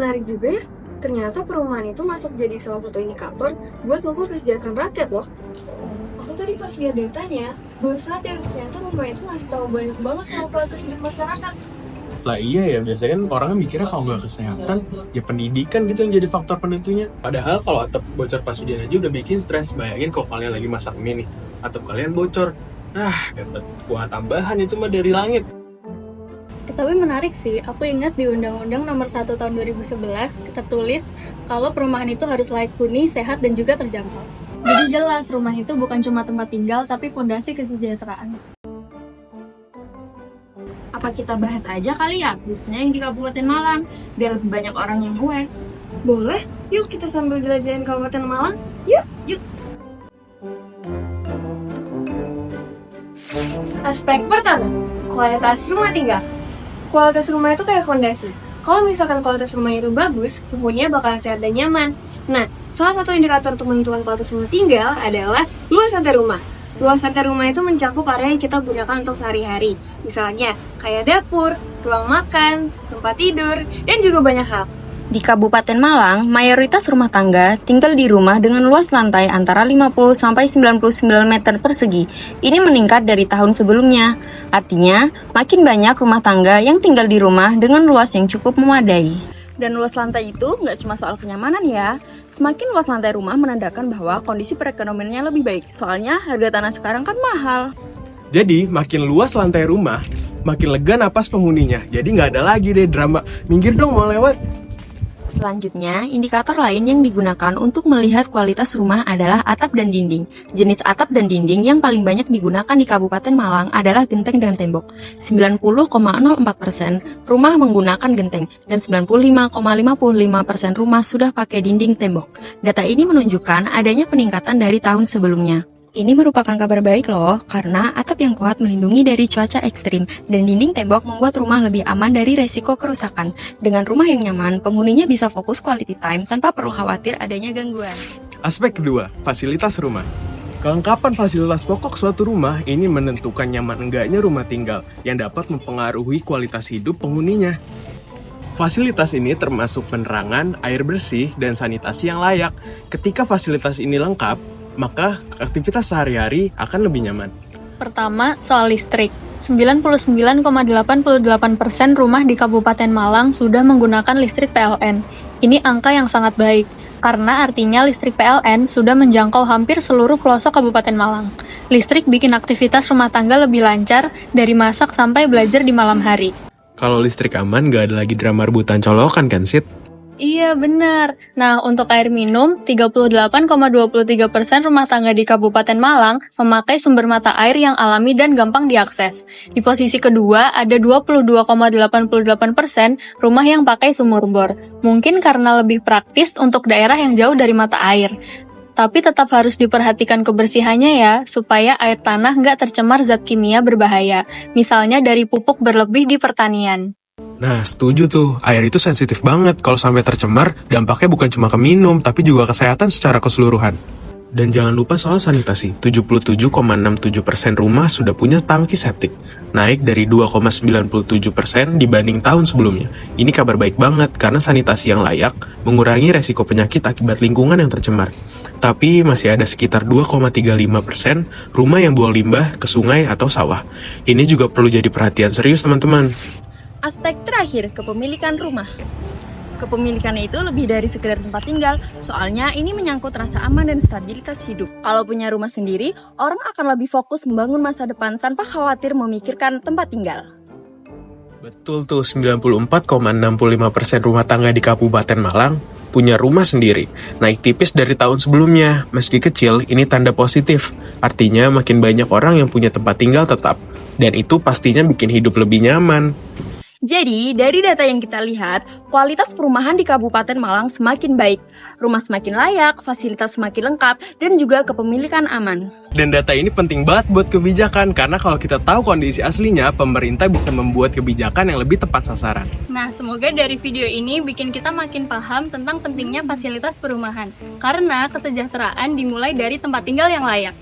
menarik juga ya. Ternyata perumahan itu masuk jadi salah satu indikator buat mengukur kesejahteraan rakyat loh. Aku tadi pas lihat datanya, baru sadar ternyata rumah itu ngasih tahu banyak banget soal kualitas hidup masyarakat. Lah iya ya, biasanya kan orang mikirnya kalau nggak kesehatan, ya pendidikan gitu yang jadi faktor penentunya. Padahal kalau atap bocor pas hujan aja udah bikin stres. Bayangin kalau kalian lagi masak mie nih, atap kalian bocor. Dapat kuah tambahan itu mah dari langit. Tapi menarik sih, aku ingat di Undang-Undang Nomor 1 Tahun 2011 tertulis kalau perumahan itu harus layak huni, sehat, dan juga terjangkau. Jadi jelas rumah itu bukan cuma tempat tinggal, tapi fondasi kesejahteraan. Apa kita bahas aja kali ya, khususnya yang di Kabupaten Malang, biar lebih banyak orang yang aware. Boleh, yuk kita sambil jelajahin Kabupaten Malang. Yuk. Aspek pertama, kualitas rumah tinggal. Kualitas rumah itu kayak fondasi. Kalau misalkan kualitas rumah itu bagus, penghuninya bakal sehat dan nyaman. Nah, salah satu indikator untuk menentukan kualitas rumah tinggal adalah luas lantai rumah. Luas lantai rumah itu mencakup area yang kita gunakan untuk sehari-hari. Misalnya, kayak dapur, ruang makan, tempat tidur, dan juga banyak hal. Di Kabupaten Malang, mayoritas rumah tangga tinggal di rumah dengan luas lantai antara 50-99 meter persegi. Ini meningkat dari tahun sebelumnya. Artinya, makin banyak rumah tangga yang tinggal di rumah dengan luas yang cukup memadai. Dan luas lantai itu nggak cuma soal kenyamanan ya. Semakin luas lantai rumah menandakan bahwa kondisi perekonomiannya lebih baik. Soalnya harga tanah sekarang kan mahal. Jadi makin luas lantai rumah, makin lega napas penghuninya. Jadi nggak ada lagi deh drama, minggir dong mau lewat. Selanjutnya, indikator lain yang digunakan untuk melihat kualitas rumah adalah atap dan dinding. Jenis atap dan dinding yang paling banyak digunakan di Kabupaten Malang adalah genteng dan tembok. 90,04% rumah menggunakan genteng dan 95,55% rumah sudah pakai dinding tembok. Data ini menunjukkan adanya peningkatan dari tahun sebelumnya. Ini merupakan kabar baik loh, karena atap yang kuat melindungi dari cuaca ekstrim, dan dinding tembok membuat rumah lebih aman dari resiko kerusakan. Dengan rumah yang nyaman, penghuninya bisa fokus quality time tanpa perlu khawatir adanya gangguan. Aspek kedua, fasilitas rumah. Kelengkapan fasilitas pokok suatu rumah ini menentukan nyaman enggaknya rumah tinggal yang dapat mempengaruhi kualitas hidup penghuninya. Fasilitas ini termasuk penerangan, air bersih, dan sanitasi yang layak. Ketika fasilitas ini lengkap, maka aktivitas sehari-hari akan lebih nyaman. Pertama, soal listrik. 99,88% rumah di Kabupaten Malang sudah menggunakan listrik PLN. Ini angka yang sangat baik, karena artinya listrik PLN sudah menjangkau hampir seluruh pelosok Kabupaten Malang. Listrik bikin aktivitas rumah tangga lebih lancar, dari masak sampai belajar di malam hari. Kalau listrik aman, gak ada lagi drama rebutan colokan kan, Sid? Iya, benar. Nah, untuk air minum, 38,23% rumah tangga di Kabupaten Malang memakai sumber mata air yang alami dan gampang diakses. Di posisi kedua, ada 22,88% rumah yang pakai sumur bor. Mungkin karena lebih praktis untuk daerah yang jauh dari mata air. Tapi tetap harus diperhatikan kebersihannya ya, supaya air tanah nggak tercemar zat kimia berbahaya. Misalnya dari pupuk berlebih di pertanian. Nah, setuju tuh. Air itu sensitif banget. Kalau sampai tercemar, dampaknya bukan cuma ke minum, tapi juga kesehatan secara keseluruhan. Dan jangan lupa soal sanitasi. 77,67% rumah sudah punya tangki septik. Naik dari 2,97% dibanding tahun sebelumnya. Ini kabar baik banget, karena sanitasi yang layak mengurangi resiko penyakit akibat lingkungan yang tercemar. Tapi masih ada sekitar 2,35% rumah yang buang limbah ke sungai atau sawah. Ini juga perlu jadi perhatian serius, teman-teman. Aspek terakhir, kepemilikan rumah. Kepemilikannya itu lebih dari sekedar tempat tinggal, soalnya ini menyangkut rasa aman dan stabilitas hidup. Kalau punya rumah sendiri, orang akan lebih fokus membangun masa depan tanpa khawatir memikirkan tempat tinggal. Betul tuh, 94,65% rumah tangga di Kabupaten Malang punya rumah sendiri. Naik tipis dari tahun sebelumnya. Meski kecil, ini tanda positif. Artinya makin banyak orang yang punya tempat tinggal tetap. Dan itu pastinya bikin hidup lebih nyaman. Jadi, dari data yang kita lihat, kualitas perumahan di Kabupaten Malang semakin baik. Rumah semakin layak, fasilitas semakin lengkap, dan juga kepemilikan aman. Dan data ini penting banget buat kebijakan, karena kalau kita tahu kondisi aslinya, pemerintah bisa membuat kebijakan yang lebih tepat sasaran. Nah, semoga dari video ini bikin kita makin paham tentang pentingnya fasilitas perumahan. Karena kesejahteraan dimulai dari tempat tinggal yang layak.